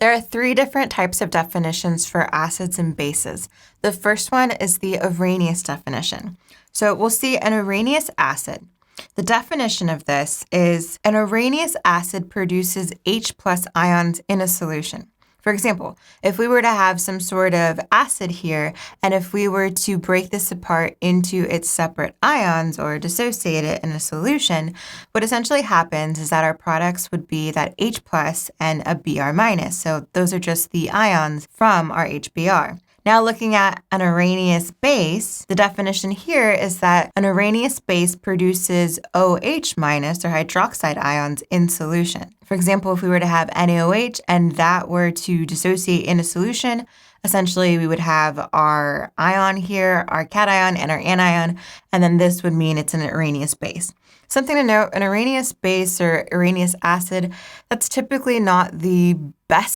There are three different types of definitions for acids and bases. The first one is the Arrhenius definition. So we'll see an Arrhenius acid. The definition of this is an Arrhenius acid produces H plus ions in a solution. For example, if we were to have some sort of acid here, and if we were to break this apart into its separate ions or dissociate it in a solution, what essentially happens is that our products would be that H plus and a Br minus. So those are just the ions from our HBr. Now looking at an Arrhenius base, the definition here is that an Arrhenius base produces OH minus or hydroxide ions in solution. For example, if we were to have NaOH and that were to dissociate in a solution, essentially we would have our ion here, our cation and our anion, and then this would mean it's an Arrhenius base. Something to note, an Arrhenius base or Arrhenius acid, that's typically not the best